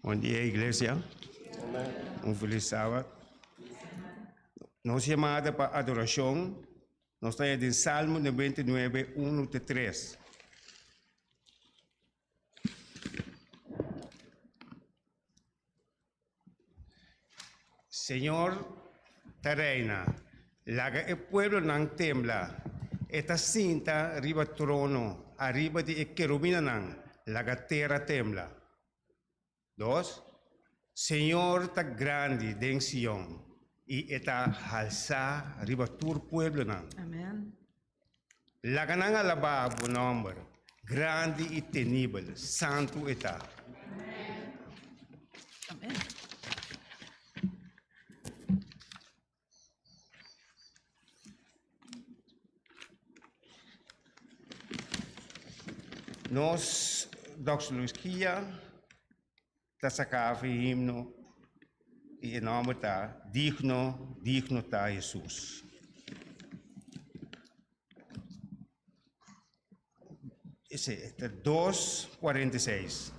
Bom dia, igreja. Feliz sábado. Nos chamada para adoração. Nós estamos em Salmo 99, 1-3. Senhor, terrena, laga el pueblo não tembla. Esta cinta arriba trono, arriba de querubina não, laga terra tembla. 2. Senhor tá grande den Sion, e eta halsa arriba tur pueblo não. Amen. Laga não alaba o nome, grande e temível, santo eta. Amen. Nós, doxologia, tá sacava himno, e o nome tá digno tá Jesus. Esse é 2:46.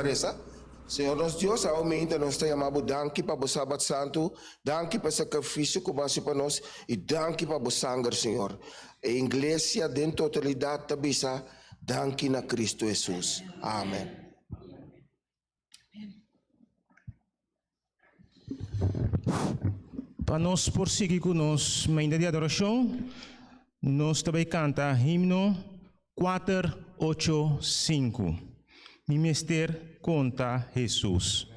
Reza. Senhor nosso Deus, aumenta nós te amamos, danke para o sábado santo, danke para o sacrifício que você para nós e danke para o sangue, Senhor. A igreja em totalidade tabisa, danke na Cristo Jesus. Amém. Para nós prosseguir com nós, ainda de adoração, nós também canta himno 485. Mi mister conta Jesus.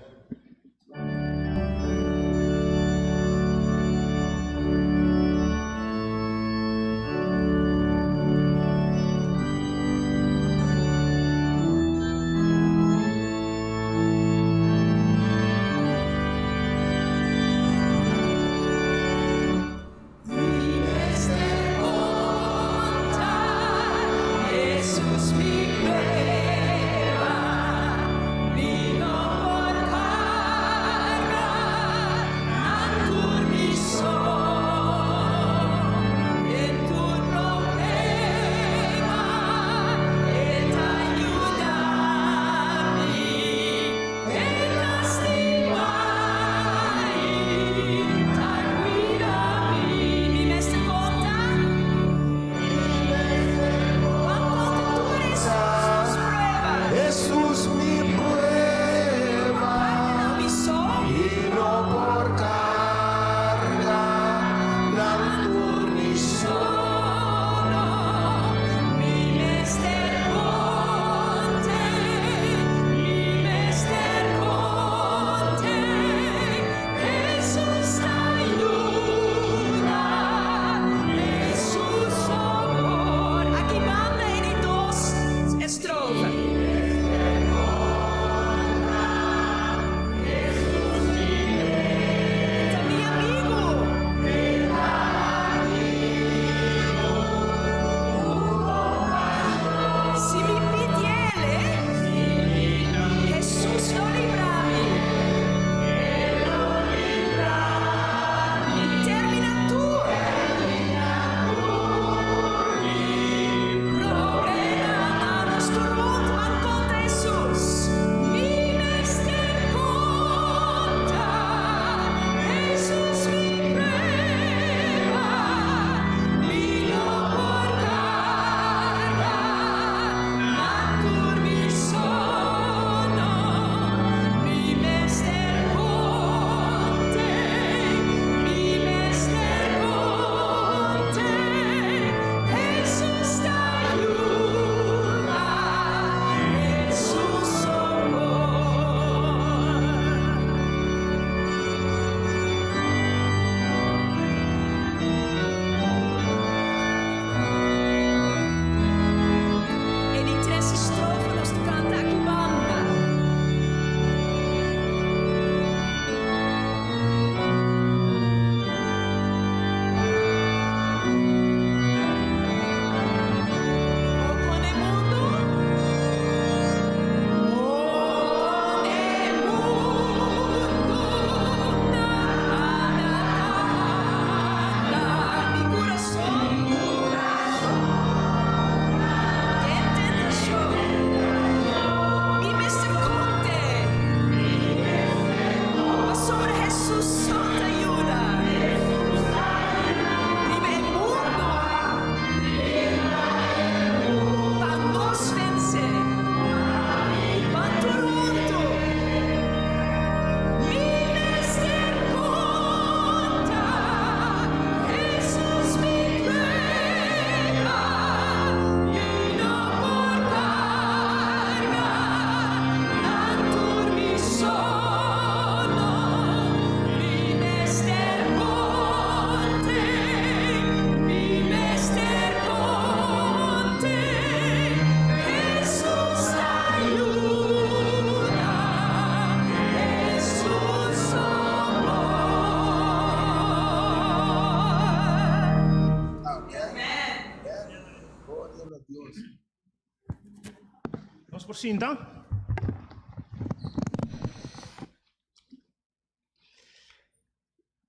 Nos por cinta.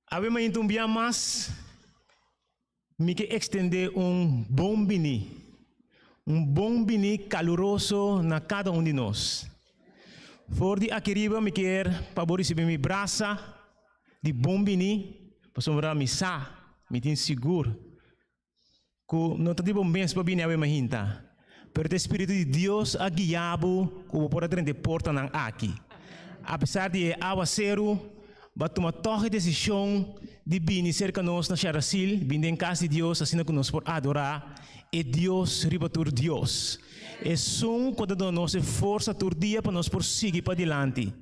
Habemos ido un día más, me que extender un bombini caloroso na cada um de nós. For de aqui riba me quer para receber minha braça de bombini, para sombrar me me tem seguro. Que não está de bom bem para vir a mahinta. Pero o Espírito de Deus a guiabo, como por dentro de porta não aqui. Apesar de aguacero, vai tomar toda decisão de vir cerca de nós na Xarasil, vir em casa de Deus, assim que nós por adorar, e Deus ribatur Deus. É som quando nós força todo dia para nós por seguir para diante.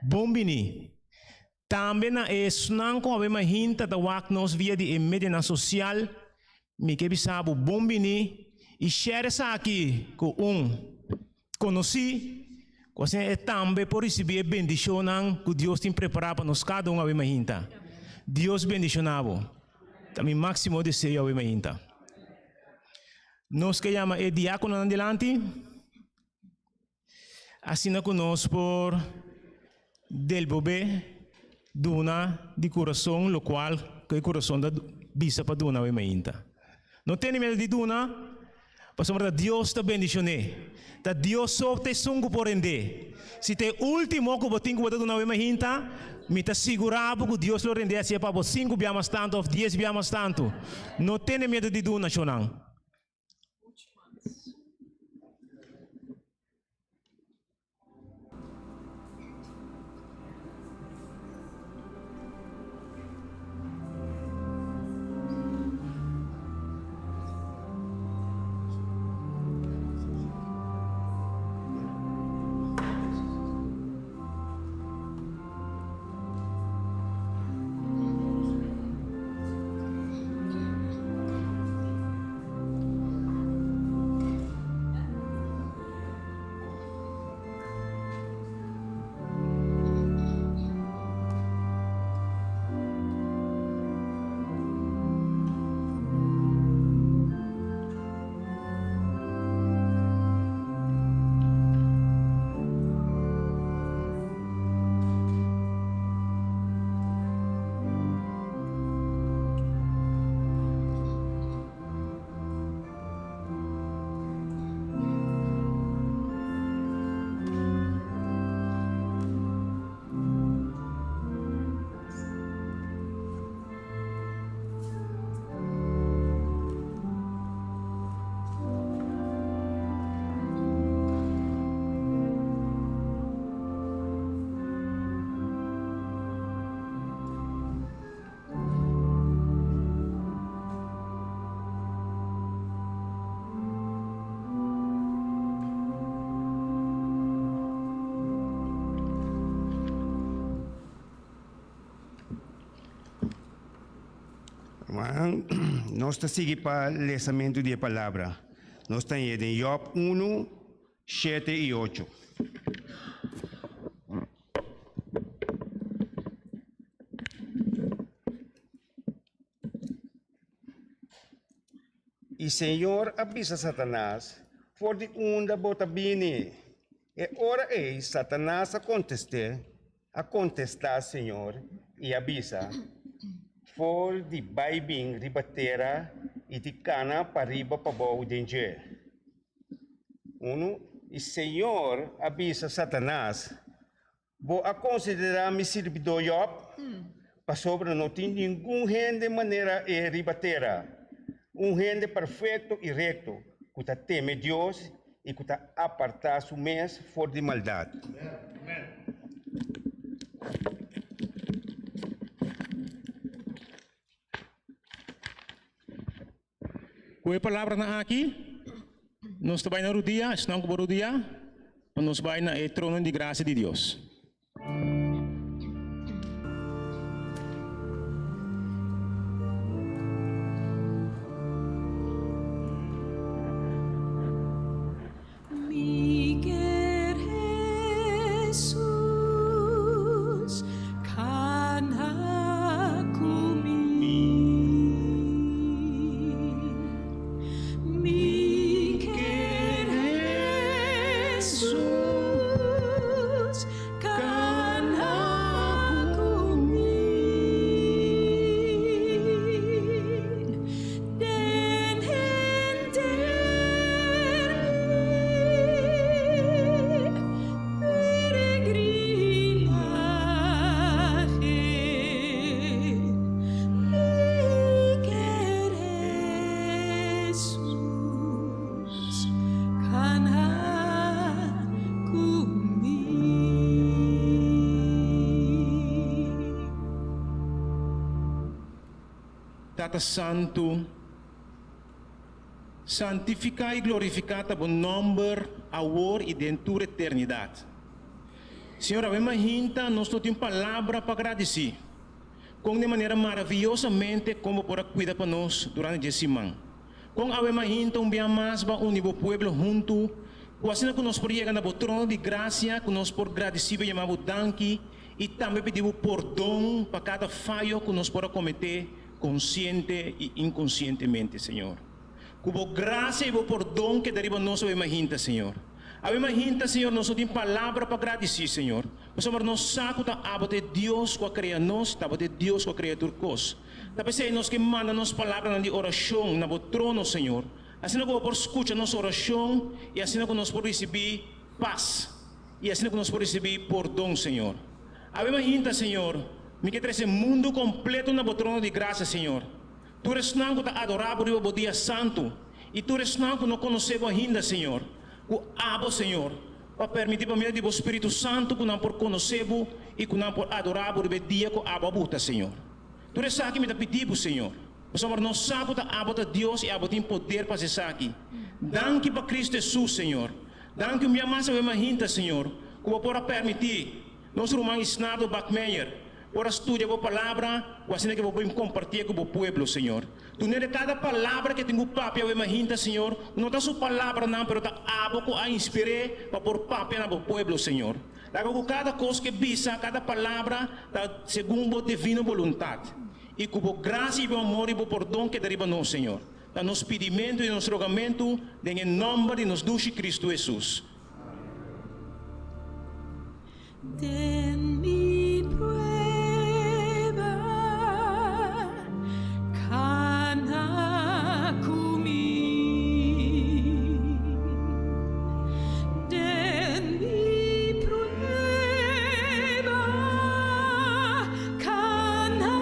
Bombini. Também é não com a mesma hinta da wak nós via de mídia social, me que sabe bombini e share essa aqui com conheci. Você é também por receber bendição que Deus tem preparado para nós cada um a mesma hinta. Deus bendicionado. Também máximo desejo a mesma hinta. Nós que chama é diácono adelante. Assina conosco por del bebê duna de coração, lo qual que o coração da bisa para duna a mesma hinta. Não tem medo de duna, para Deus está bendicionando. Da Deus só te sungo por render. Se te último que botin que botar na mesma hinta, me tá segurado que Deus lo rende assim para 5 biamas tanto ou 10 biamas tanto. Não tem medo de duna chonang. Nós estamos seguindo para o lesamento da palavra. Nós estamos em Job 1, 7 e 8. E o Senhor avisa Satanás, for de onda bota bine. E ora Satanás a contestar Senhor, e avisa, for de baibing ribatera e de cana para riba para bom danger. E Senhor avisa Satanás, vou a considerar me servidor Job, para sobre não tem nenhum gente maneira e ribatera. Gente perfeito e reto, que teme Deus e que apartar seu mês fora de maldade. Amém. Com a palavra na aqui, nós vai na rodia, estamos com a rodia, nós vai na trono de graça de Deus. Mi Tata Santo, santificai e glorificata o nome, agora e dentro da eternidade. Senhor, a hinta, nós temos palavra para agradecer, com de maneira maravilhosamente como por cuidar para nós durante esse semana. Com a hinta, bem mais para unir o povo junto, assim que nós podemos chegar no trono de graça, que nós podemos agradecer e chamar o danke, e também pedir o perdão para cada falho que nós podemos cometer, consciente e inconscientemente, Senhor. Com a graça e o perdão que deriva nós a hinta, Senhor. A hinta, Senhor, nós temos palavra para agradecer, Senhor. Mas, Senhor, nós sabemos que a de Deus que cria nós, a de Deus que cria tudo coisa. Talvez seja nós que manda nos palavras de oração no trono, Senhor. Assim que nós escutar nossa oração e assim que nós podemos receber paz. E assim que nós podemos receber perdão, Senhor. A hinta, Senhor, me quer trazer mundo completo no trono de graça, Senhor. Tu eres não que adorável o dia santo. E tu eres não que não conhecemos ainda, Senhor. O abo, Senhor, para permitir para mim o Espírito Santo que não por conhecer e que não por adorar o dia que o abo abuta, Senhor. Tu eres aqui me pedimos, Senhor. Mas amor, nós sabemos que abo de Deus e abo tem poder para ser aqui. Danke para Cristo Jesus, Senhor. Danke minha massa e minha Senhor, que pode permitir nosso irmão Isnardo Bachmeier por estudar a palavra, ou assim que vamos compartilhar com o povo, Senhor. Tu não é cada palavra que tem o papel e minha Senhor, não está sua palavra não, mas está abo que a inspirar para pôr papel no povo, Senhor. Daí cada coisa que visa, cada palavra, está segundo a divina vontade. E com a graça e o amor e o perdão que deriva nós, Senhor. Da nosso pedimento e nosso rogamento, em nome de nosso Deus Cristo Jesus. Den mi prueba kanakumi. Den mi prueba kanakumi.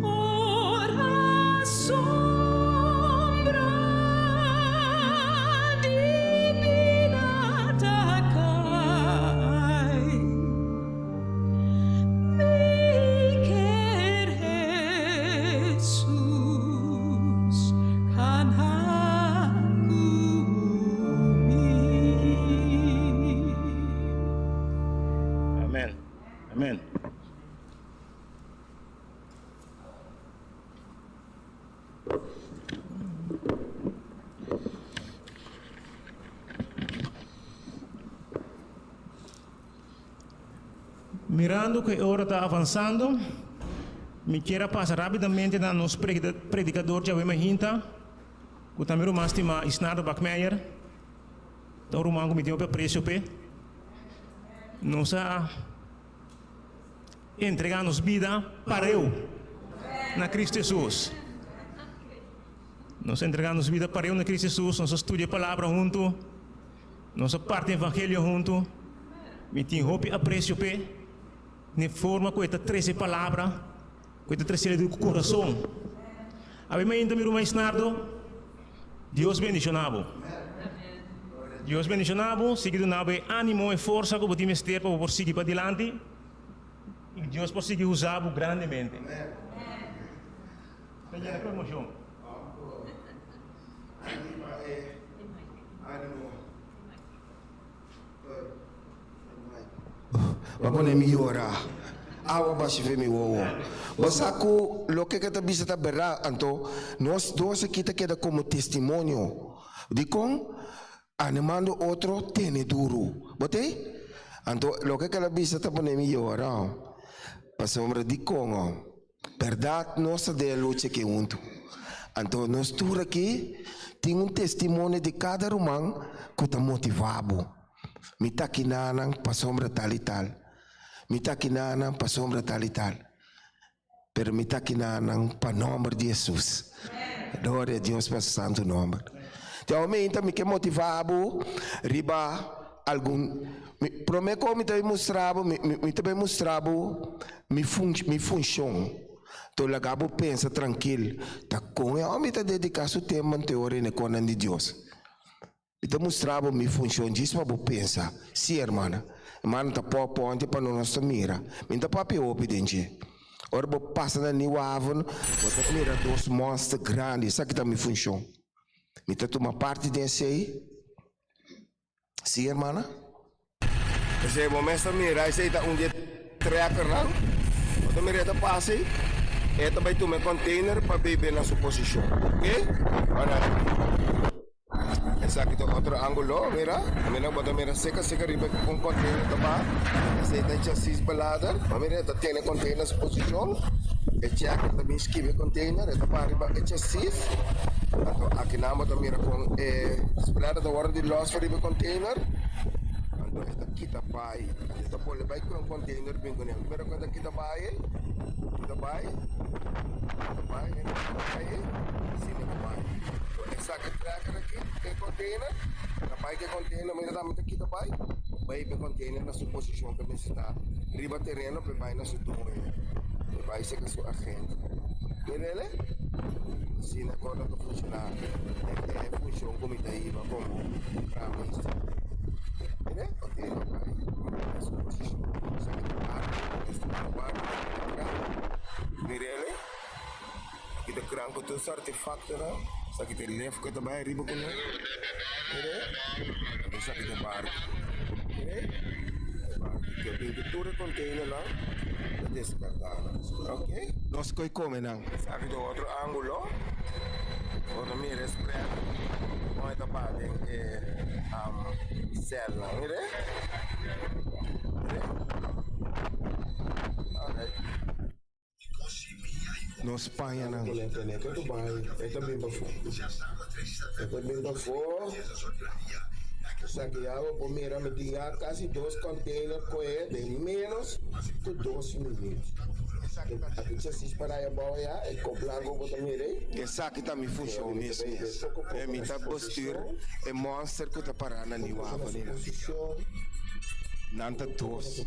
Ora sombra Amém. Amém. Mirando que a hora está avançando, me quero passar rapidamente na nosso predicador de Hinta, que também o mais estima Isnardo Bachmeier, então o mango me deu para preço, nos entregar nos vida para eu, na Cristo Jesus. Nos entregar nos vida para eu na Cristo Jesus, nós estudia a palavra junto, nossa parte evangelho junto, me tem roupa a preço, de forma que esta 13 palavras, que esta 13 do coração. A mim ainda me mais Isnardo, Deus bendicionado. Deus bendicionado, seguido na ânimo e força que podemos ter para seguir para adiante. E Deus pode seguir usar grandemente. Tenha a promoção. Vamos melhorar. Awa basi femi wowo. Basaku lo que kita bisa taberá anto nós dois aqui queda como testemunho de com animando outro tene duro. Botei? Anto lo que kita bisa tapone melhorar. Passombra de com verdade nossa de luta que junto. Anto nós tur aqui tem testemunho de cada romano que está motivado. Mita kinanang passombra tal e tal. Mita kinanang passombra tal e tal. Pero mita kinanang pa nome de Jesus. Glória a Deus para santo nome. Então, me que motivado, riba algum. Prometo me também mostrava, me também mostrava, me função. Então, lagabo pensa tranquilo. Tá com eu me tá dedicar seu tempo na teoria na conan de Deus. Me tá mostrava me função disso para pensar. Sim, irmã. Man ta po ponte pa no nossa mira. Minta papi opi dentje. Ora bo passa na new avon, bota mira dos monster grande, sa que tá me funciona. Minta toma parte desse aí. Sim, hermana? Esse momento mira, esse aí tá dia tracker lá. Bota mira ta passa aí. Esta vai tomar container para beber na sua posição. Ok? Ora. Essa aqui tem outro ângulo, mira. Mira, bota mira seca riba com container também. Essa aí tem chassis balada. Mira, tá tendo container na sua posição. Esse aqui também esquiva container. Esta para riba é chassis. Então, aqui na bota mira com esperada da hora de loss para riba container. Então, esta aqui tá pai. Esta pode vai com container bem com ele. Mira quando aqui tá pai. Kita baik, sini ke baik. Essa que tracker aqui, que container, kita baik que container, mas também kita baik que container na sua posição que está riba terreno, para baik na sua dominho, para baik ser que sua agente. Entendeu? Sini agora tá funcionando, é função como está aí, como caminho. Entendeu? Container baik na sua posição. Essa que Mirele, kita kerang ko tu artefacto na, sa kita left ko ta bay ribo ko na. Mire, sa kita bar. Mire, kita pintura container lang, descartar. Okay? Nós coi come nang. Sa kita outro ângulo. Ora mire spread. Como esta parte cell lang, mire. Mire. Alright. No Espanha não. Tudo bem. Eu também vou. Saqueava por mim me tinha quase 2 containers com ele de menos de 12 minutos. Aqui tinha se para aí boia e cobrar com o também. Essa aqui tá me funciona mesmo. É me tá postura é monster que tá parando ali o avani. Nanta dos.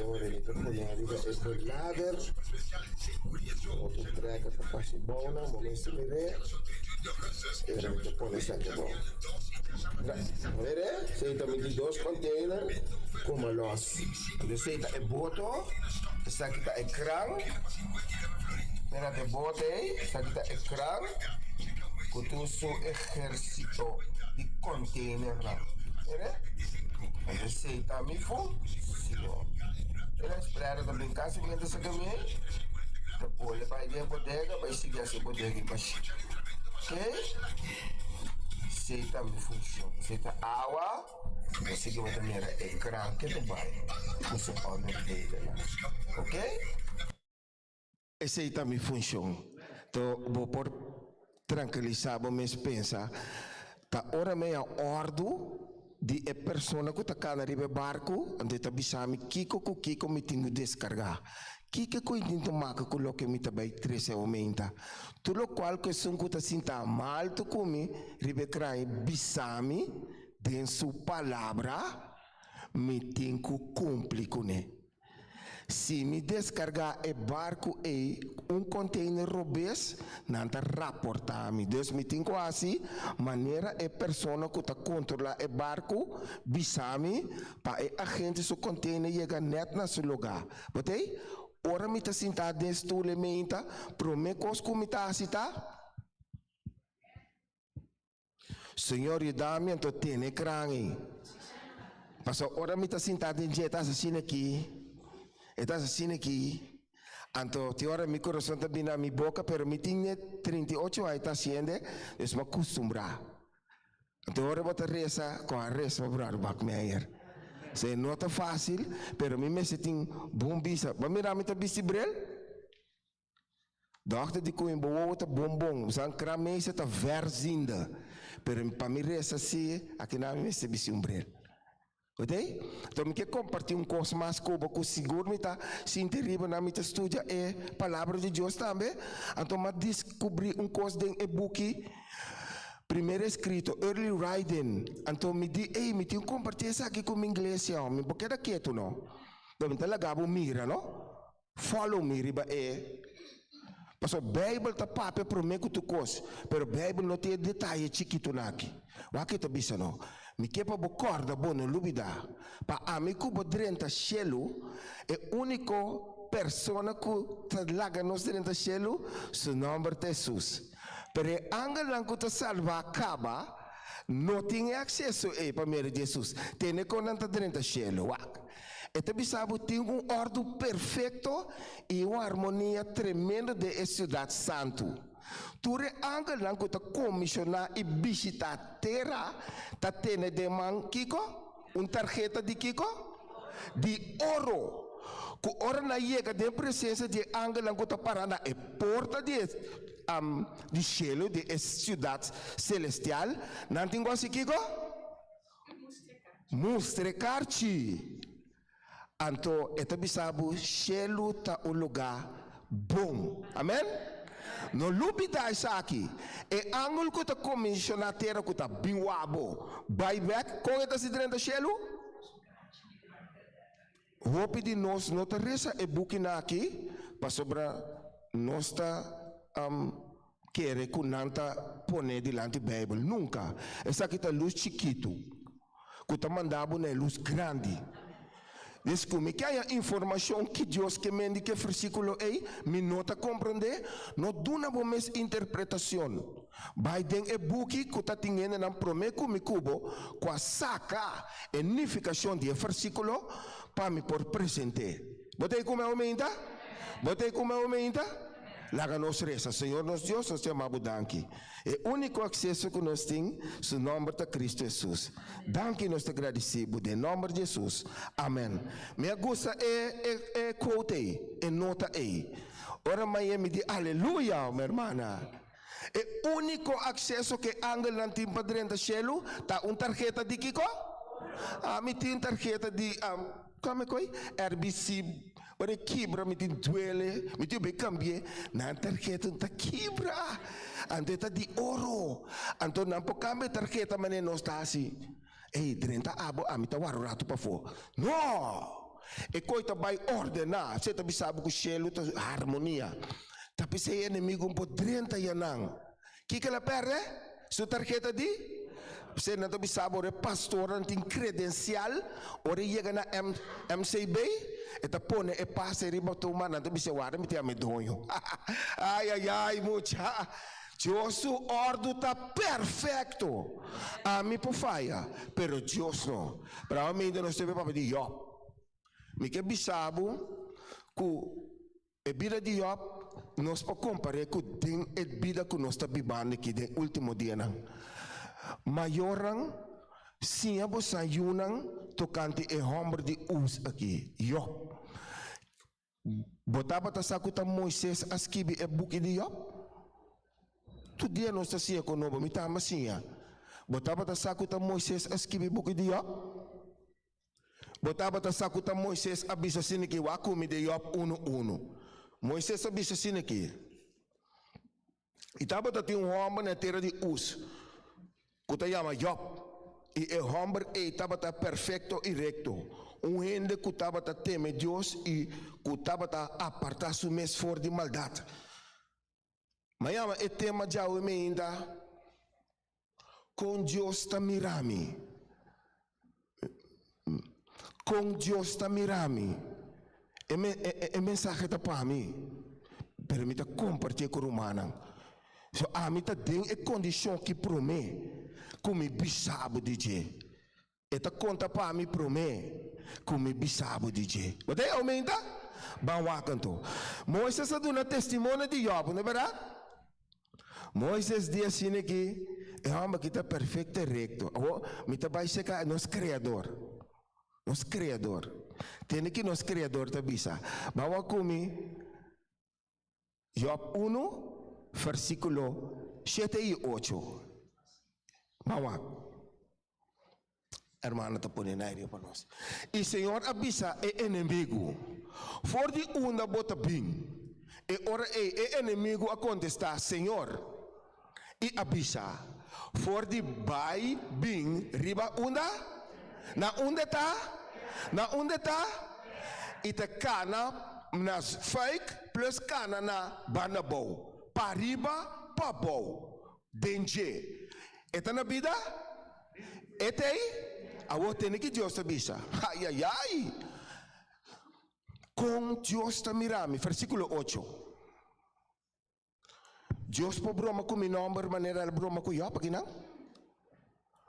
Ora ele tá colhendo arriba esse ladder. Outro tracker tá passando bom, não, momento me ver. Era muito bom essa aqui bom. Vede? Sei também de 2 containers como los. Sei tá é boto. Essa aqui tá é crão. Era de bote, essa aqui tá é crão. Com todo o seu exército de container lá. Vede? Sei tá me funciona. Era esperar também caso vinha dessa caminho. Depois ele vai ir bodega, vai seguir essa bodega e baixo. Ok? Seita me funciona. Seita água. Eu segui uma maneira ecrã que tu vai. Você pode ver lá. Ok? Seita me funciona. Então, vou por tranquilizar, vou me pensar. Tá hora meia ordo de a pessoa que está cá na riba barco, onde está bisami, kiko me tenho descargar. Kika ko intento maka ko lo que me tabai 13 aumenta. Tudo qual que são que sinta mal to come ribe crai bisami den su palavra me tem que cumprir com ele. Se me descargar e barco e container robês, não tá rapportar-me. Deus me tem que assim, maneira é pessoa que tá controlar e barco, bisami, para a gente su container chega net na seu lugar. Botei? Ora me tá sentado nesse elemento, promete que me tá assim, tá? Senhor, e dá-me, então tem ecrã aí. Passou, ora me tá sentado em jeito assim aqui. Está assim aqui. Então, te ora meu coração está bem na minha boca, pero me tinha 38 anos, está haciendo, eu me acostumbrar. Então, ora bota reza, com a reza, para o meyer. Se não é fácil, pero me tem bom bisa. Mas mira, me tá bisibrel. Dacht de koin bowo ta bombom, san kramese ta verzinda. Pero para me reza assim, aqui na me se bisimbrel. Ok? Então, eu quero compartilhar coisa mais como que seguro me está se terrível na minha estudia é palavra de Deus também. Então, eu descobri coisa em e-book primeiro escrito early writing. Então, me di, me tenho compartilhar isso aqui com o inglês, me porque era quieto não. Então, me lagabo mira, não? Follow me riba Porque a Bíblia está papel para mim que tu coisa, pero a Bíblia não tem detalhe chiquito aqui. O que tu bisa não? Mi kepa bo corda bono lubida. Pa amico bo drenta cielo e unico persona ku ta laga nos drenta cielo su nome de Jesus. Per angel lang ku ta salva acaba no tem acesso para mere Jesus. Tem conanta drenta cielo wak. Então, bisabo tem ordem perfeito e uma harmonia tremenda de cidade santo. Ture angel lang ko ta commissionar e visitar terra ta tene de man kiko tarjeta de kiko de ouro. Ku ora na yega de presença de angel lang ko ta para na e porta de cielo de cidade celestial. Não tem gosto kiko? Mostrecarci. Anto eta bisabo cielo ta un lugar bom. Amen. No lubida isa aqui. E angol ko ta commissiona terra ko ta binwabo. Buyback ko eta si drenta cielo. Hopi di nos nota resa e bukina aqui pa sobra nosta quere kunanta pone dilante Bible. Nunca. Essa aqui ta luz chiquito. Ko ta mandabo na luz grande. Desculpe, que há informação que Deus que mende que versículo aí, me nota compreender, não duna uma mes interpretação. Vai den e buki que está tendo na prometo me cubo, com a saca a unificação de versículo para me por presente. Botei como aumenta? Botei como aumenta? Laga nos reza, Senhor nos Deus, nós te amamos danke. E único acesso que nós temos, no nome de Cristo Jesus. Danke nós te agradecemos, em nome de Jesus. Amém. Me gusta quote aí, nota aí. Ora mais me diz, aleluia, minha irmã. E único acesso que angel não tem para dentro do cielo, tá tarjeta de Kiko? Me tem tarjeta de, como é que é? RBC. Ora quebra, me tem duele, me tem bem cambiar. Na tarjeta não tá quebra. Ante tá de ouro. Então não pode cambiar tarjeta, mas não está assim. Ei, 30 abo, a mim tá o rato para fora. Não! E coita vai ordenar. Você tá sabe que o cielo tá harmonia. Tapi se inimigo um po 30 yanang. Que ela perde? Sua tarjeta de? Você não tá sabe o pastor não tem credencial. Ora chega na MCB. Eta pone e passa riba tuma nanto bisa wara miti amedonho. Ai, mucha. Deus ordo tá perfeito. A mi pofaia, pero Deus não. Para mim ainda nós teve para de Job. Me que bisabo ku e vida de Job nós pa comparar com den e vida que nós tá vivendo aqui de último dia não. Maioran sim abo sayunan tocante e homem de us aqui. Job. Botava ta sakuta Moisés askibi e buki de Job. Tu dia nós tá sia com novo, me tá masinha. Botava ta sakuta Moisés askibi buki de Job. Botava ta sakuta Moisés abisa siniki wakumi de Job 1:1. Moisés abisa siniki. Itaba ta tinha homem na terra de Uz. Kuta yama Job. E o homem estava perfeito e recto. Gente que estava teme Deus e que estava apartar su mes for de maldade. Mas o tema já o ainda com Deus está mirami. Com Deus está mirami. E mensagem está para mim. Permita compartilhar com o humano. So a mim tá tem a condição que promete. Como bisabo DJ. Eta conta para mim promete. Como bisabo DJ. Você aumenta? Bawa canto. Moisés ha dado testemunho de Job, não é verdade? Moisés diz assim que é uma que está perfeito e recto. Me tá vai chegar nosso criador. Nosso criador. Tem que nosso criador tá bisa. Bawa kumi Job 1 versículo 7 e 8. Bawa. Hermano, está poniendo aire para nós. E Senhor avisa o inimigo. For de onda bota bem. E ora o inimigo a contestar, Senhor. E avisa. For de vai bem riba onda. Na onda tá? Na onda tá? E te cana nas fake plus cana na banabou. Pariba, pabou. Denje. Eta na vida? Etei, a vos tiene que Dios te visa. Ay, ay, ay. Con Dios te mirami, versículo 8. Dios po broma com mi nombre, maneira broma com eu, aqui não?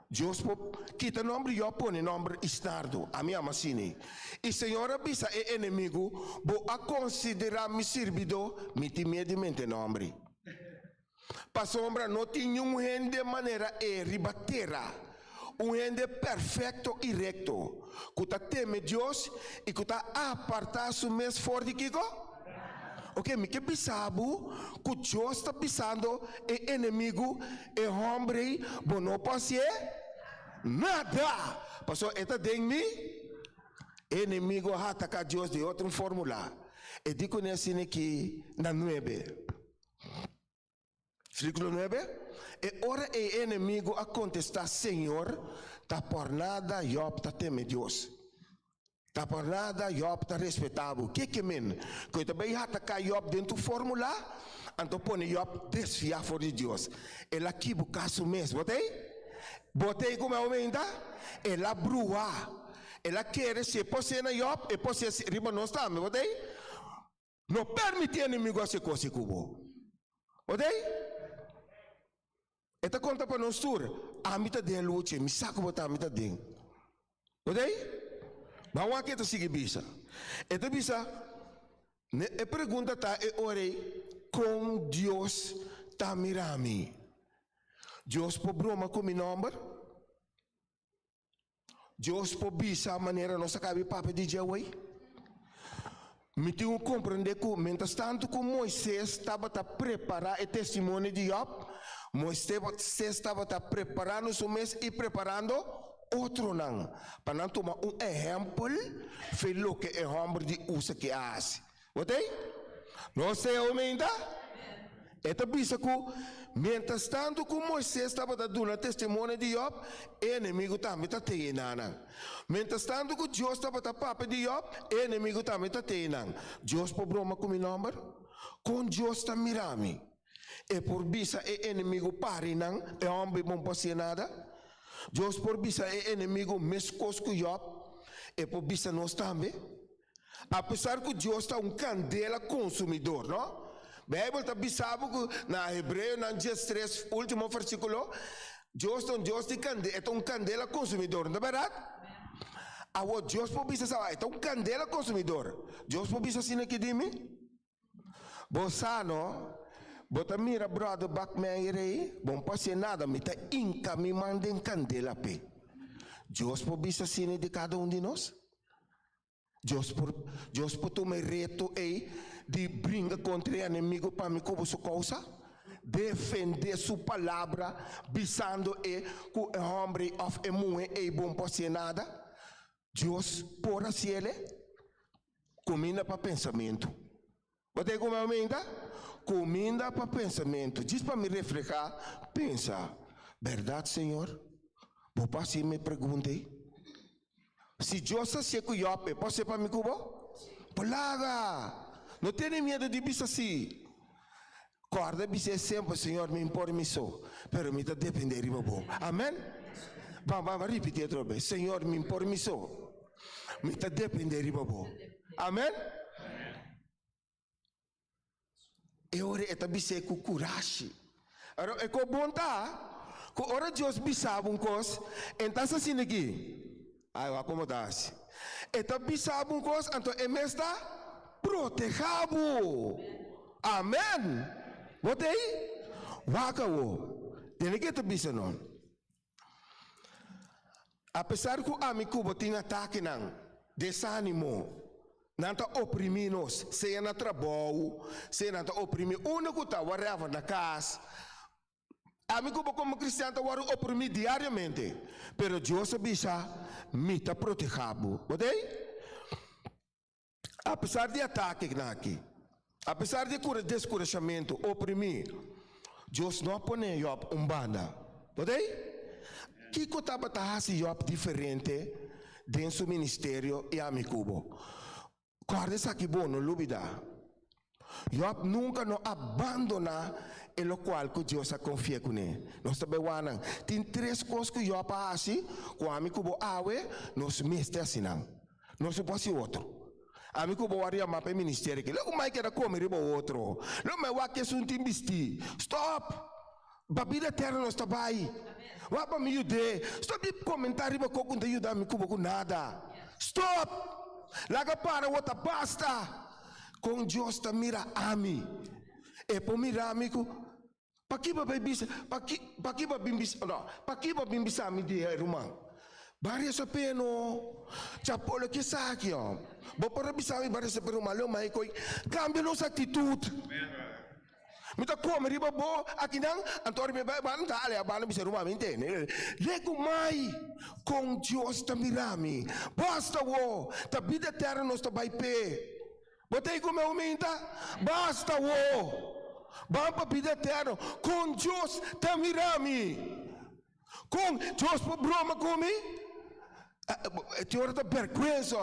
Dios po quita nombre, eu põe nombre Isnardo, a minha macine. E Senhor avisa e inimigo, bo a considerar mi servido, mi timidamente nombre. Pa sombra não tinha gente de maneira e ribatera, gente perfeito e recto, que teme Deus e que apartar su mes for de Kiko. Ok, me que pisabo, que Deus está pisando, e inimigo, e homem, bom, não pode nada. Passou, eta deng-me, inimigo ataca Deus de outra fórmula. E digo nesse aqui, na 9. Versículo 9. E ora e inimigo a contestar, Senhor, tá por nada, Job tá teme Deus. Tá por nada, Job tá respeitável. Que men? Que também atacar Job dentro da fórmula, então põe Job desfiar for de Deus. Ela aqui bucaço mesmo, botei como aumenta, ela brua. Ela quer se posse na Job, e posse riba não está, botei? Não permite inimigo a se coisa cubo. Botei? Eta conta para nós tur, a mita den luce, mi saco botar a mita den. Botei? Vamos aqui, sigue bisa. Esta bisa, a pergunta está, e orei, com Deus tá mirami. Deus po broma com meu nome. Deus po bisa a maneira nossa cabe papa de Jawai. Me tenho que compreender que, mientras tanto que Moisés estava a preparar o testemunho de Job, Moisés estava a preparando o mês e preparando outro não, para não tomar exemplo, fez o que é homem de usa que hace. Botei? Não sei aumenta? Esta bisa que, mientras tanto que Moisés estava dando testemunho de Job, o inimigo também está tendo. Mientras tanto que Deus estava a papo de Job, o inimigo também está tendo. Deus por broma com meu nome, com Deus está mirando. E por bisa o inimigo pare não, é homem não pode nada. Deus por bisa é inimigo mescos com Job, e por bisa nós também. Apesar que Deus está candela consumidor, não? A Bíblia está bisado que na Hebreu, na 13, último versículo, Deus é Deus de candela, é candela consumidor, não é verdade? Agora Deus por bisa sabe, é candela consumidor. Deus por bisa assim aqui de mim? Bossano. Bota mira brother back me irei, bom passe nada, me tá inca me mandem candela pe. Deus por bisa sine de cada de nós. Deus por tomar reto de brincar contra o inimigo para me como sua causa, defender sua palavra, bisando que o homem of emue bom passe nada. Deus por assim ele, comida para pensamento. Bota como aumenta? Comida para pensamento. Diz para me refletir, pensa, verdade, Senhor? Vou passar e me perguntei. Se Deus se cuidape, pode ser para me cubo? Polaga! Não tenha medo de bicho assim. Corda bicho sempre, Senhor, me permissou. Pero me depender de bom. Amém? Vamos repetir outra vez. Senhor, me permissou. Me depender de bom. Amém? E ora eta bise com coragem. Ora é com bom tá. Com ora Deus bisava coisa, então assim aqui. Aí eu acomodasse. Eta bisava coisa, então é mesmo protegado. Amém. Botei? Wakawo. Tem que ter bisa não. Apesar que o amigo tinha ataque não, desânimo. Não está oprimindo-nos, seja na trabalho, seja não está oprimindo. Único está whatever na casa. Amigo como cristiano está oprimido diariamente, pero Deus bisa me está protegido, ok? Apesar de ataque aqui, apesar de descorajamento, oprimir, Deus não põe Job banda, ok? Que estava fazendo Job diferente dentro do ministério e amigo? Guarda isso aqui bom, não dúvida. Job nunca no abandona el lo cual que Dios ha confiado con él. Nós também wanang. Tem três coisas que Job ha assim, com a amigo bo awe, nós meste assim não. Nós pode outro. Amigo bo waria mapa ministério que. Logo mais que era comer bo outro. Logo mais wa que sun timbisti. Stop. Babida terra nós tá bai. Wa pa me ajude. Stop de comentário bo com de ajudar me com nada. Stop. Laga para outra basta. Com Deus ta mira a mim. E po mira amigo. Pakiba bimbisa, pakiba bimbisa, no, pakiba bimbisa mi di rumang. Bari sa peno, chapolo que saque, ó. Bo para bisa mi bari sa pero malo mai koi, cambia nossa atitude. Mita come riba bo, aqui não, antori me vai ban ta ale ban bisa rumah mente, né? Lego mai com Deus ta mirami. Basta wo, ta vida terra nos ta vai pe. Botei como eu minta, basta wo. Vamos para vida eterna. Com Deus te mirami. Com Deus por broma comigo. Ti ora da vergüenza.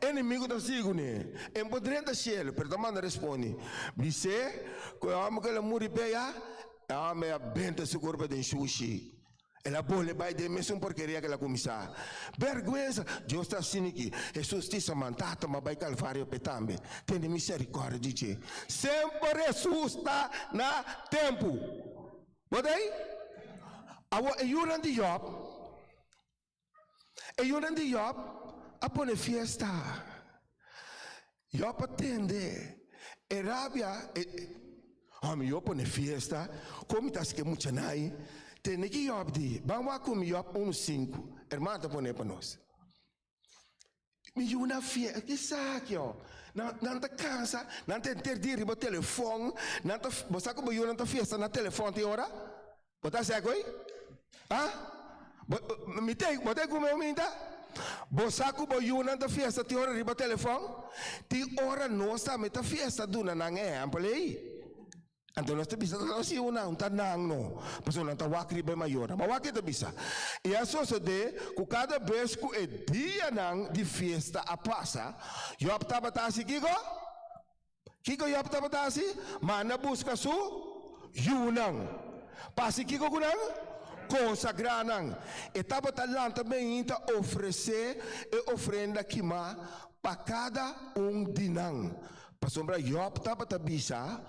Inimigo da sigune. Em poder da cielo. Per domanda rispondi. Bise, ko amo que la muri beia. Ame a benta su corpo de sushi. Ela bole vai de mesmo porqueria que ela começar. Vergüenza. Deus está assim aqui. Jesus te samantata, mas vai calvário petambe. Tem misericórdia de Deus. Sempre Jesus está na tempo. Botei? Awo eyuran de Job. Eyuran de Job. Apone fiesta. Job atende. Erabia. Job pone fiesta. Como tá que mucha nai. Tem que Job di, vamos com Job 1:5. Irmã, tá pondo para nós. Me uma fia, que saque, ó. Não tá cansa, não tem ter de ir no telefone, não tá, você como eu não tá fiesta na telefone tem hora? Bota certo aí? Me tem, bota como eu minta? Você como eu não tá fiesta tem hora no telefone? Tem hora nossa, me tá fiesta duna nang amplei. Então nós temos que não tá não, pessoal não tá wakri bem maior, mas wakri tá bisa. E a sociedade, que cada vez que é dia não de festa a passa, eu optava tá assim Kiko eu optava tá assim, mana busca su, yunang, pasi Kiko kunang, consagranang. E tava talando também então oferecer e ofrenda kima para cada dinang. Passombra eu optava tá bisa.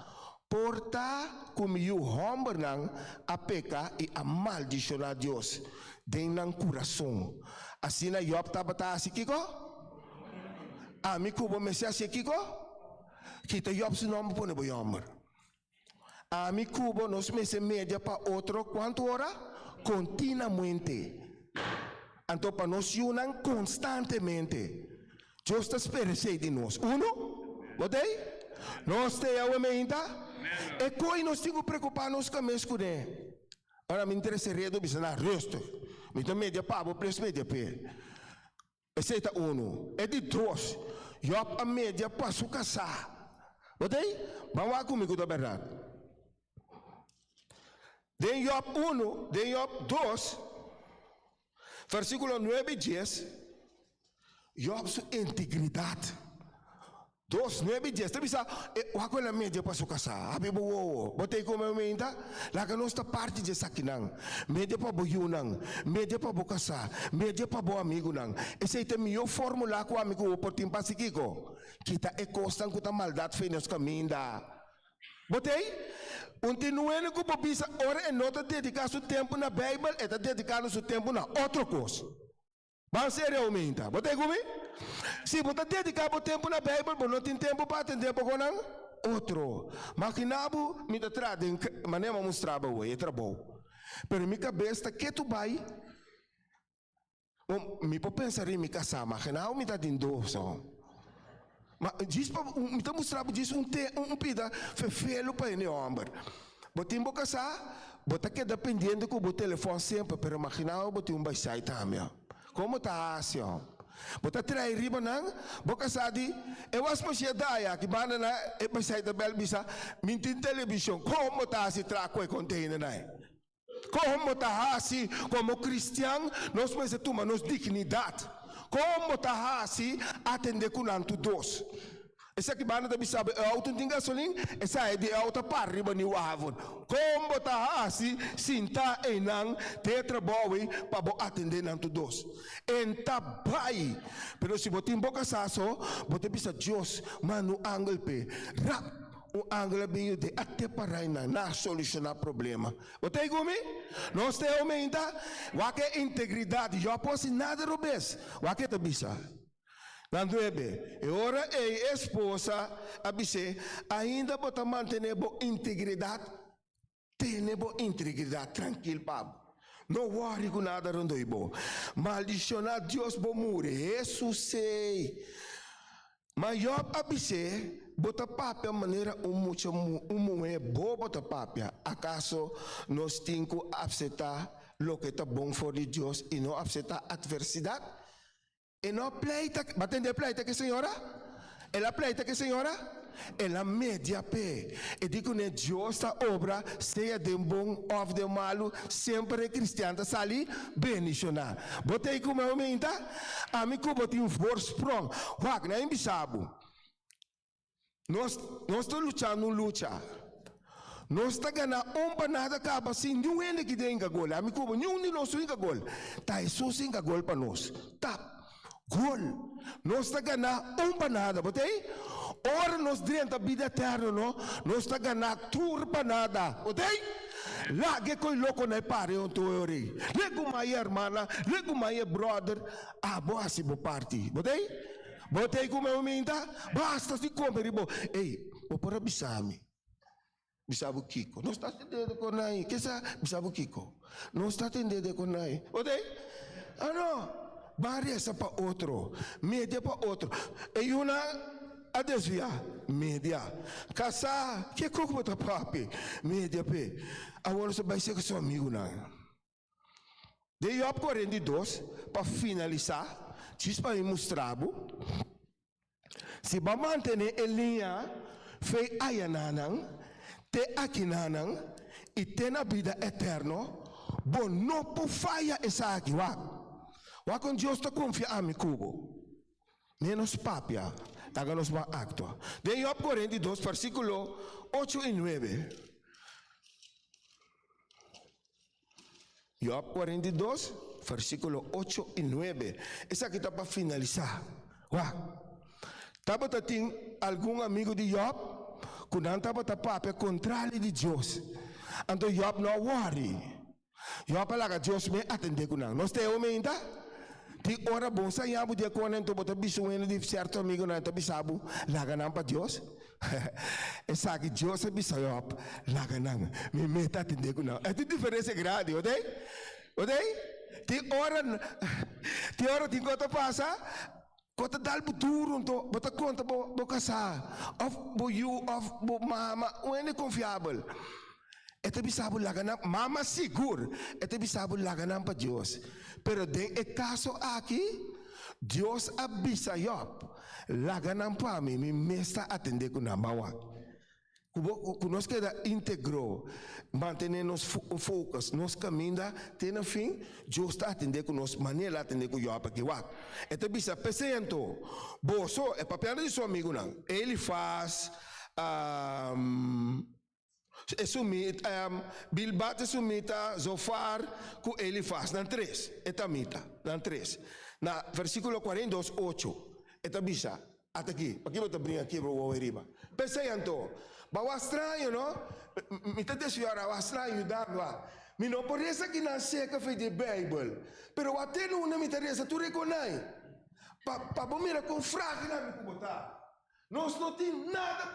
Porta como eu homem não a peca e a maldicionar Deus dentro do coração. Assim na Job estava assim Kiko? Amigo, vou assim Kiko? Kita Job se nome põe o homem. Amigo, nós me média para outro quanto hora? Continuamente. Então para nós unam constantemente. Deus está esperando de nós. Botei? Nós temos a mente. E poi nós temos que preocupar-nos com isso. Ora, me interessaria do bisa na resto. Me dá média para preço média pé. Esse é um. E de dois, eu a média para su casar. Botei? Vamos lá comigo da verdade. De Job 1, de Job 2, versículo 9 e 10, Job sua integridade. 2, 9 e 10. Tapi sa, wako na medya pa su kasa. Habi bo wo. Botei ko mamenta. Laka nos ta parte de sakinang. Medya pa bo yunang. Medya pa bo kasa. Medya pa bo amigo nang. Ese ite miyo formula ko amigo por timpa sikiko. Kita e costan ko ta maldad fenos caminda. Botei? Continuando ko po bisa ora e nota dedicar su tempo na Bible e ta dedicando su tempo na outro coisa. Bang sério aumenta. Botei comigo? Se você dedicar o tempo na Bíblia, não tem tempo para atender para o outro. Mas que nabo me traz de maneira mostrava o é trabalho. Pero minha cabeça que tu vai, me pode pensar em me casar, mas que não me tá dando só. Mas diz para me tá mostrava diz pida fefelo para ele homem. Botei me casar, bota que dependendo com o telefone sempre, pero mas que não botei vai sair também. Como tá assim? Bota trai riba nang, boka sadi, ewas mo siya daya, kibana na, masay da bel bisa, mintin television, como ta si traco e container na como ta si, como cristian, nos mas tuma nos dignidade, como ta si, atende kunantu dos. Essa que bana tabi sabe auto tem gasolina, essa é de auto para riba ni wavon. Como tá assim, sinta enang tetra boy para bo atender nan todos. Enta bai, pero se botin boca saso, bote bisa Dios manu angle pe. Rap o angle bem de até para na solucionar problema. Botei gumi? Nós te aumenta, waque integridade, eu posso nada robes. Waque tabisa. Nanduebe, e ora e esposa abise ainda bota manter bo integridade, tem bo integridade tranquilo pabo. Não worry com nada rondoibo. Maldicionar Deus bo mure, Jesus sei. Mas eu abise bota papia maneira mucho é bo bota papia. Acaso nós temos que aceitar lo que está bom for de Deus e não aceitar adversidade? E não pleita, batendo pleita que senhora? Ela pleita que senhora? Ela média pé. E digo que Deus está obra, seja de bom ou de malo, sempre cristiana sali bendicionar. Botei como aumenta, a mim como tem voorsprong. Wag na imbisabo. Nós estamos lutando luta. Nós estamos ganhando panada acaba assim, não é que tem gol. A mim como nenhum de nós tem gol. Tá Jesus tem gol para nós. Tá. Gol. Nós está ganhando panada, botei? Ora nós dentro da vida eterna, não? Nós está ganhando tur panada, botei? Lá que coi louco na pare on to ori. Lego my hermana, lego my brother, boa se bo party, botei? Botei como eu minta, basta se comer bo. Ei, o para bisami. Bisabo Kiko. Nós está atendendo com nai. Que sa bisabo Kiko? Nós está atendendo com nai. Botei? Ano? Várias para outro, média para outro. E uma a desviar, média. Casar, que coco para papi, média pe. Agora você vai ser com seu amigo não. Daí eu 42 para finalizar, diz para mostrar. Se vai manter a linha, fei ayananang, te akinanang, e tem na vida eterna, bom não por falha essa aqui, Wakon Dios te confia a mi cubo. Menos papia. Háganos más acto. De Job 42, versículo 8 y 9. Job 42, versículo 8 y 9. Esa aquí está para finalizar. Taba tating algún amigo de Job, kunan taba papia contrario de Dios. Anto Job no worry. Job palaga Dios me atende kunan. No te aumenta? Ti ora bom sa yabu dia ko nento bota bisu ene di certo amigo na to bisabu laganam pa Dios. Esa que Dios bisayop laganam. Me meta atende kunan. É de diferença grande, odei? Odei? Ti ora ti kota pasa kota dal buturo to bota conta bo casa of bo you of bo mama o ene confiável. Ete bisabo laganam, mama seguro, ete bisabo laganam para Deus. Pero den e caso aqui, Deus avisa Job, laganam para mim, me mesta atender com a mawa. Nós queda íntegro, manter-nos focus, nos caminha, tem no fim, Deus está atender com nós, maneira atender com Job aqui. Ete bisa, pesento, boso, é papel de seu amigo não, ele faz, Bilbat sumita, Zofar, ku Elifaz, nan 3, etamita, nan 3. Na versículo 42, 8, etabisa, até aqui, aqui vou te abrir aqui, vou riba. Pensei então, bawa estranho, não? Me te desviara, bawa estranho, dava. Me não parece que não seca foi de Bible, pero até não me interessa, tu reconhece. Pa bomira com fraco na me botar. Nós não temos nada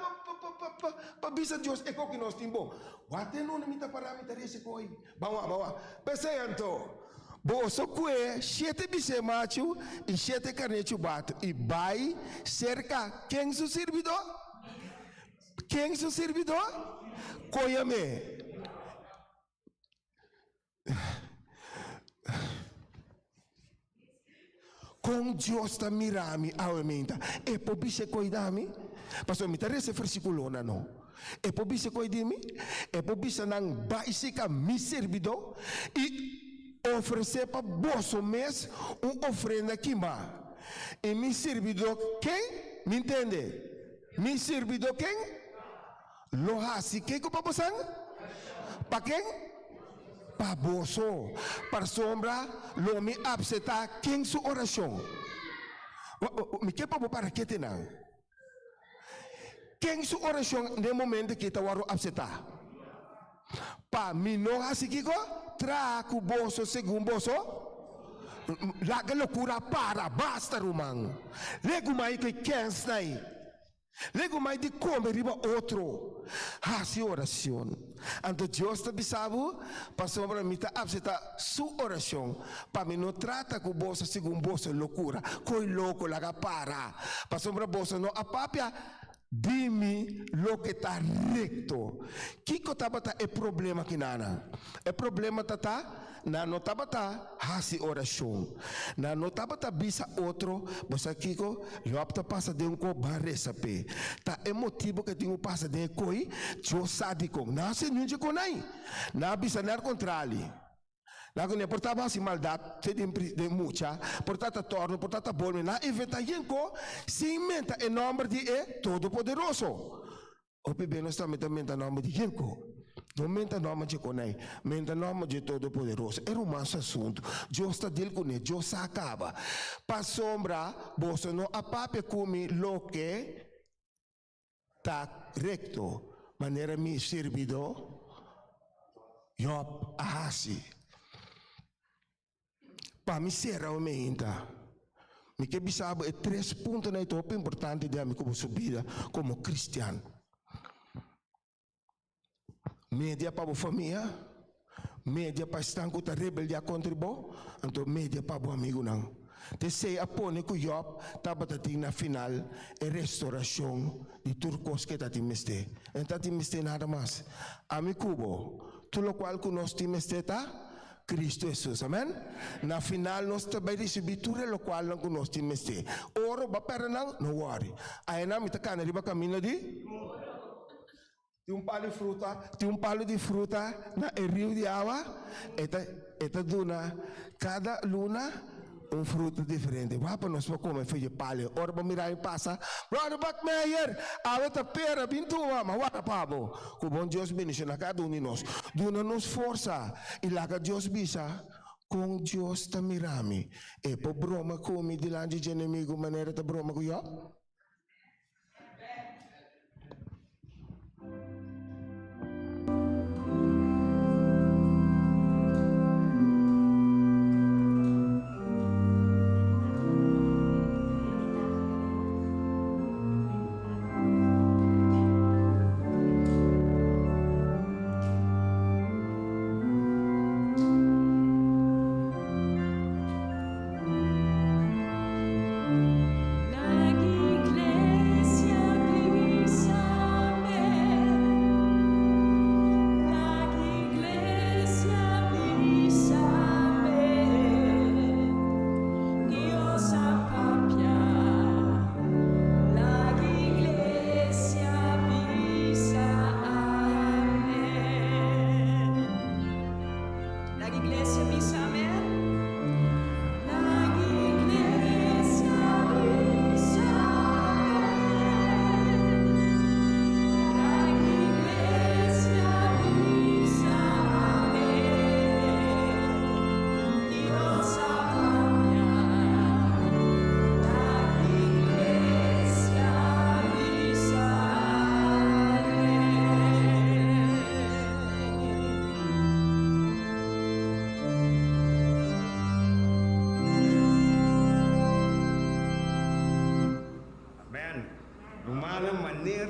para bisa Deus. É o que nós temos bom. Até não me está para me interesse com ele. Bawa. Pensei então. Bom, só que é 7 bisa macho e 7 carneiro bato. E vai cerca. Quem é o servidor? Quem é o servidor? Coiame. Com Deus está mirando aumenta. E por isso cuidar-me. Pastor, me interessa versículo não. E por isso cuidar-me. E por isso não vai ser me servidor e oferecer para vosso mês uma oferenda que má. E me servidor quem? Me entende? Mi servido quem? Lohasi quem ko pabosan? Pa quem? Pa boso. Para sombra, lo mi abseta quem su oração. Mi que pa bo para que tenang? Quem su oração no momento que ta waro abseta? Pa mi no hasi kiko? Tra ku boso según boso? Laga loucura para, basta rumang. Lego mai que quem snai. Lego mai de come riba outro. Hasi oração. Anto Deus ta bisabu, pa sombra mita abseta su oração. Pa mi no trata ku boso según boso loucura. Koi louco laga para. Pa sombra boso no apapia. Dimi lo que está recto. Kiko tabata é problema que nana. É problema tata na no tabata hasi oração. Na no tabata bisa outro, você kiko lo apta passa de ko baresa pe. Ta é motivo que tenho passa de koi, jo sadiko. Na se nunca konai. Na bisa nar contrali. Lago ne portava assim maldade, de muita, portata torno, portata bolme, na evita yenko, se inventa em nome de todo poderoso. O bebê não está mentando em nome de yenko. Não menta nome de conai, menta nome de todo poderoso. Era um manso assunto. Deus está dele com ele, Deus acaba. Para sombra, você não apape come lo que tá recto, maneira me servido, Job ahasi. Para me ser realmente, me que bisabo é 3 pontos na top importante de amigo subida como cristiano. Média para a família, média para estar com a rebeldia contra o então média para o amigo não. Te sei apone que Job estava na final e restauração de turcos que está timeste. Então timeste nada mais. Amigo, tu lo qual que nós timeste tá? Cristo Jesus, amen? Na final, nós também recebemos lo qual não conosco meste. Oro, bapera não, não worry. Aí na mita cana, riba caminho de? Tem palo de fruta na rio de água. Eta duna, cada luna um fruto diferente. Vapa nós vamos comer feijão palha. Ora vamos mirar e passa. Brother Buckmeyer, a outra pera bintua, mas wata pabo. Com bom Deus bendice na cada um de nós. Duna nos força e laga Deus bisa. Com Deus ta mirami. E po broma come dilante de inimigo maneira ta broma com eu.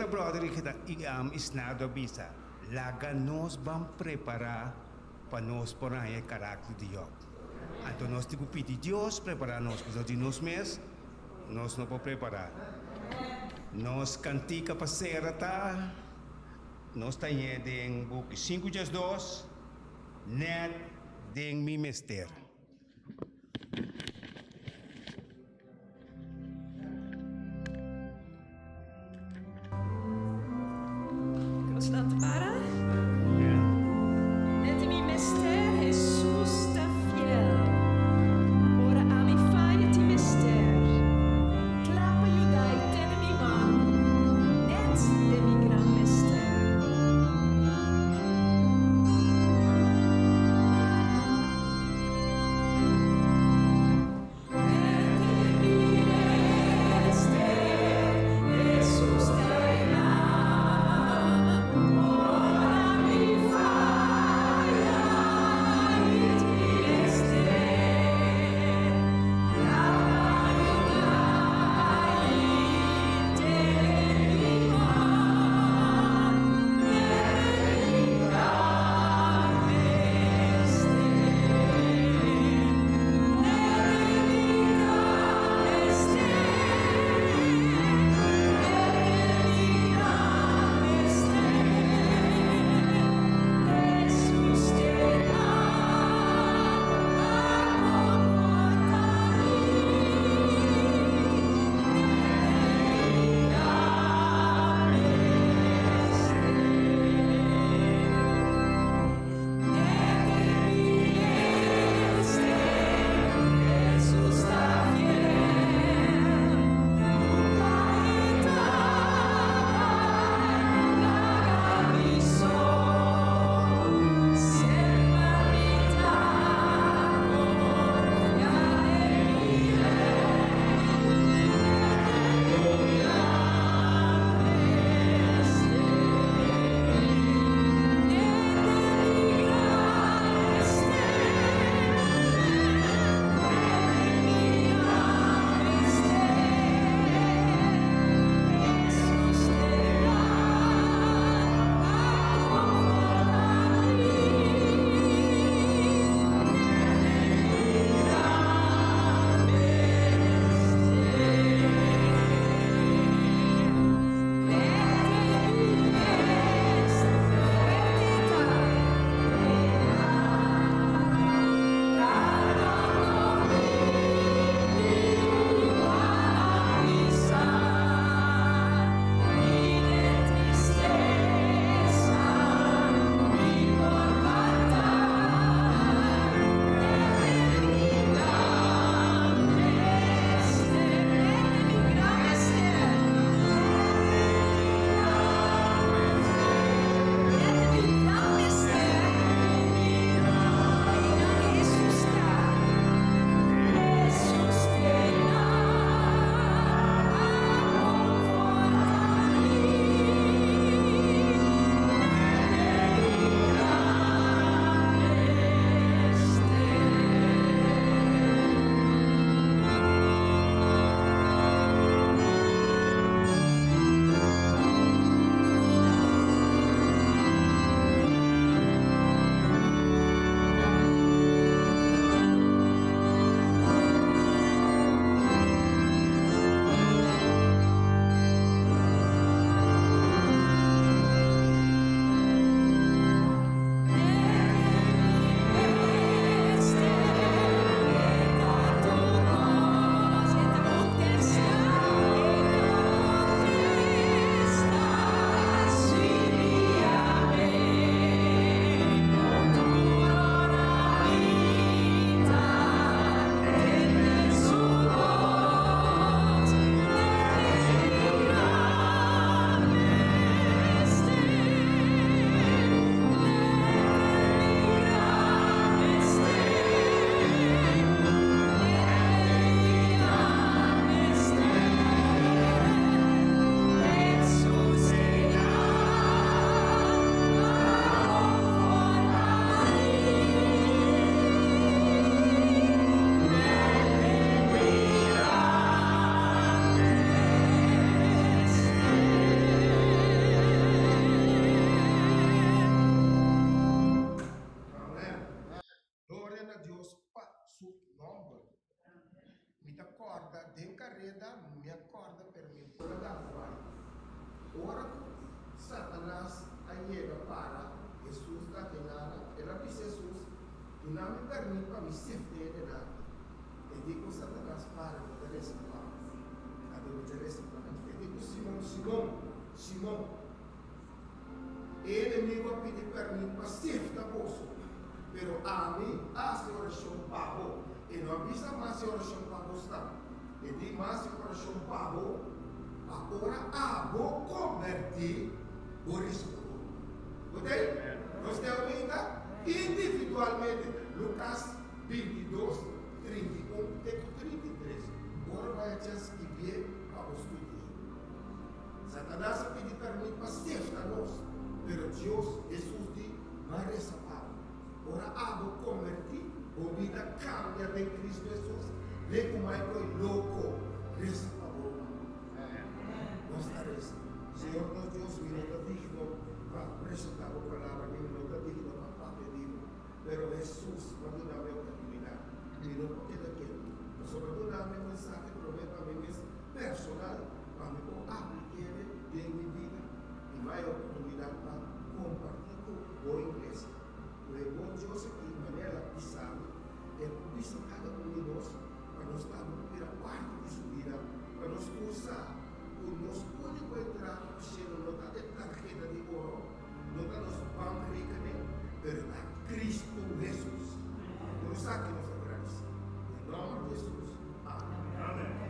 brother kita isnado bisa. Laga nos vamos preparar para nos poner el carácter de Dios. Então nós temos que pedir Deus preparar nós, porque de nós mesmos nós não podemos preparar. Nós cantica para ser tá. Nós temos em book 5 dias 2 net de mi mester. Constante para. Net in mi mester, Jesus está fiel. Ora a mi fai ti mester. Clapa judai ten mi man. Ela me acorda para mim por dar vai. Ora, Satanás aí chega para Jesus da Kenana, ela disse Jesus, tu não me permite para me ser de nada. E digo Satanás para me dar esse plano. A me dar esse plano. E digo Simão, ele me vai pedir permito para ser da bolsa. Pero a mim, a senhora pagou. E não avisa mais a senhora pagou está. E digo mais a senhora pagou. Agora a vou convertir por isso. Ok? Nós temos ainda individualmente Lucas 22, 31 e 33. Agora vai a chance que vier para os estudos. Satanás pede permito para ser nós. Pero Deus, Jesus diz, mas essa palavra. Ora a vou convertir. A vida cambia de Cristo Jesus. Vê como é que é louco. Resta para nós estaremos. Senhor, nós Deus, me não digno para apresentar a palavra, me não digno para pedir. Pero Jesus, quando dá minha oportunidade, me não pode daquilo. Mas sobretudo dá minha mensagem, promete a mim mesmo, personal, para me aplicar em minha vida. E vai a oportunidade para compartilhar com a igreja. O bom Deus aqui, de maneira pisada, é por cada um de nós, para nós estarmos a parte de sua vida, para nós usar o nosso único entrada no cielo, não está de tarjeta de ouro, não está nos bancos de caneta, mas está Cristo Jesus. Por isso aqui nós agradecemos. Em nome de Jesus. Amém.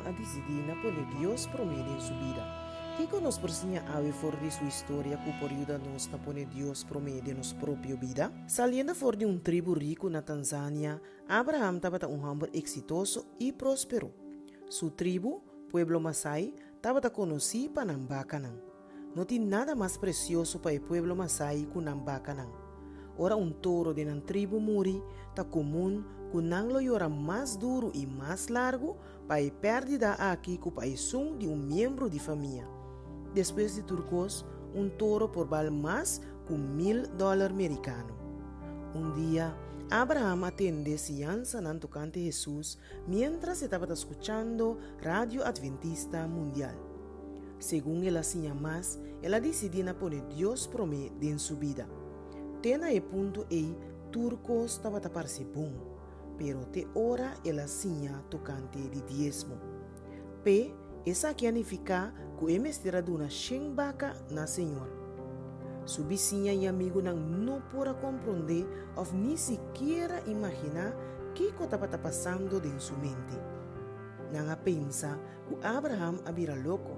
a decidir na poner Deus promedio em sua vida. Kiko nos persinha ave for de sua história que por ayuda nos na poner Deus promedio nos própria vida. Saliendo for de tribo rico na Tanzânia, Abraham estava humble exitoso e próspero. Sua tribo, pueblo Masai, estava conhecido para Nambacanang. Não tinha nada mais precioso para o pueblo Masai que Nambacanang. Ora touro de nan tribo muri ta comum que não lo era mais duro e mais largo para a pérdida aqui que para de membro de família. Depois de turcos, touro por val mais que $1,000 americano. Dia, Abraham atende ciança nan tocante Jesus mientras estava escuchando Radio Adventista Mundial. Según ela sinha mais, ela decidiu poner Deus promete em sua vida. Tena e punto e turcos estava parece bom, pero te ora ela sinha tocante de diezmo. P, essa que significa que é mestera duna vaca na Senhor. Su vizinha e amigo não pode compreender ou nem sequer imaginar que estava passando em sua mente. Não pensa que Abraham habira louco.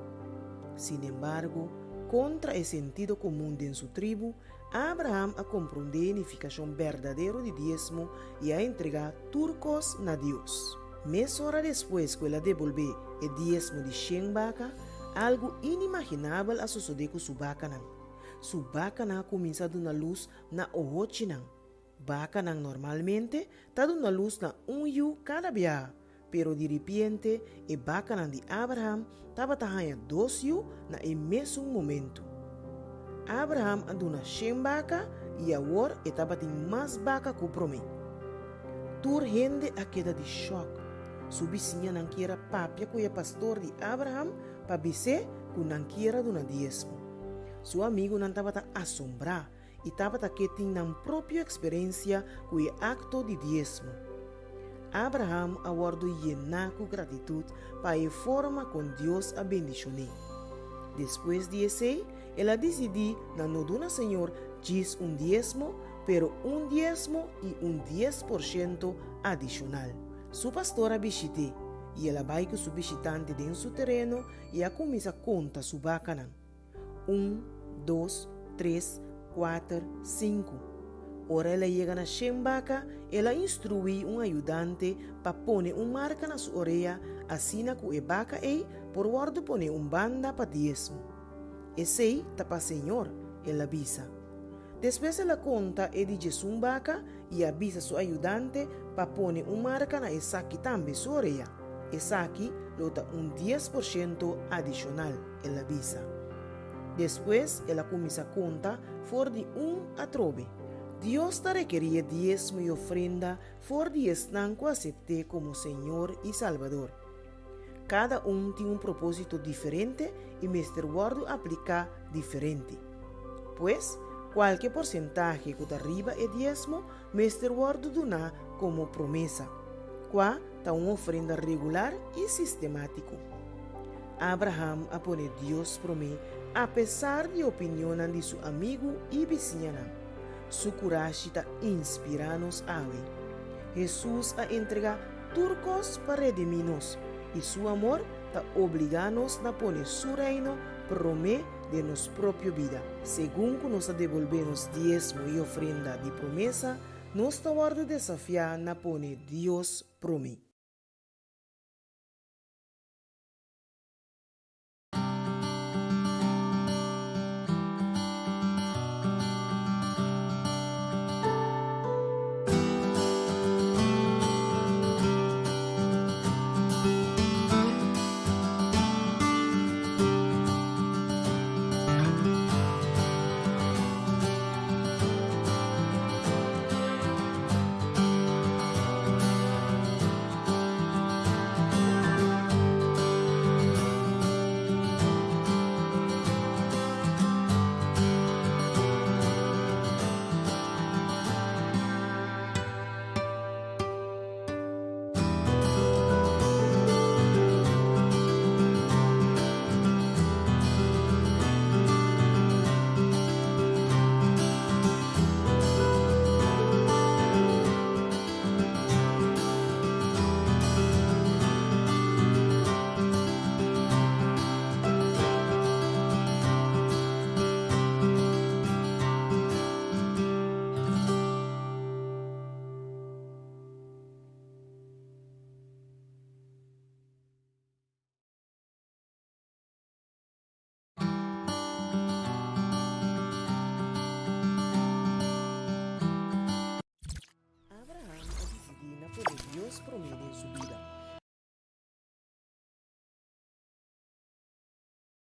Sin embargo, contra o sentido comum de sua tribo, Abraham a compreender a significação verdadeira de diezmo e a entregar turcos na Deus. Meia hora depois que ela devolver o diezmo de 100 vaca, algo inimaginável a suceder com sua vaca. Sua vaca começa a dar luz na ocho. Vaca normalmente está dando luz na yu cada dia, pero de repente a vaca de Abraham estava dando 2 yu na mesmo momento. Abraham andou na 100 vaca e agora estava tendo mais vaca que o promete. Tur gente a queda de choque. Sua vizinha não queria papia com o pastor de Abraham para dizer que não queria donar diezmo. Seu amigo não estava assombrado e estava tendo na própria experiência com o acto de diezmo. Abraham agora llenar com gratidão para a forma como Deus a bendicionou. Depois de isso, ela decidiu não donar Senhor diz diezmo, pero diezmo e 10% adicional. Sua pastora visite e ela vai com seu visitante dentro do seu terreno e a começa a contar sua vaca. 1, 2, 3, 4, 5. Ora ela chega na 100 vaca, ela instrui ajudante para pôr marca na sua orelha, assim que a vaca por guardo pôr banda para diezmo. Esse está para Senhor, ela avisa. Depois ela conta e diz vaca e avisa seu ajudante para pôr marca na essa que também sua orelha. Essa aqui lota 10% adicional, ela avisa. Depois ela começa a contar for de 1 a 9. Deus te requeria diezmo e ofrenda for de estanco aceite como Senhor e Salvador. Cada tem propósito diferente e Mr. Guardo aplica diferente. Pues, qualquer porcentaje que arriba é diezmo, Mr. Guardo dona como promessa. Qua está ofrenda regular e sistemático. Abraham a poner Deus promete, apesar de opinião de seu amigo e vizinha. Sua coragem está inspirando-nos a ver. Jesus a entregar turcos para redimir-nos e seu amor está obrigando-nos a poner seu reino promete de nossa própria vida. Segundo que nós devolvemos diezmo e ofrenda de promessa, nós estamos desafiar a poner Deus promete. Deus promete em sua vida.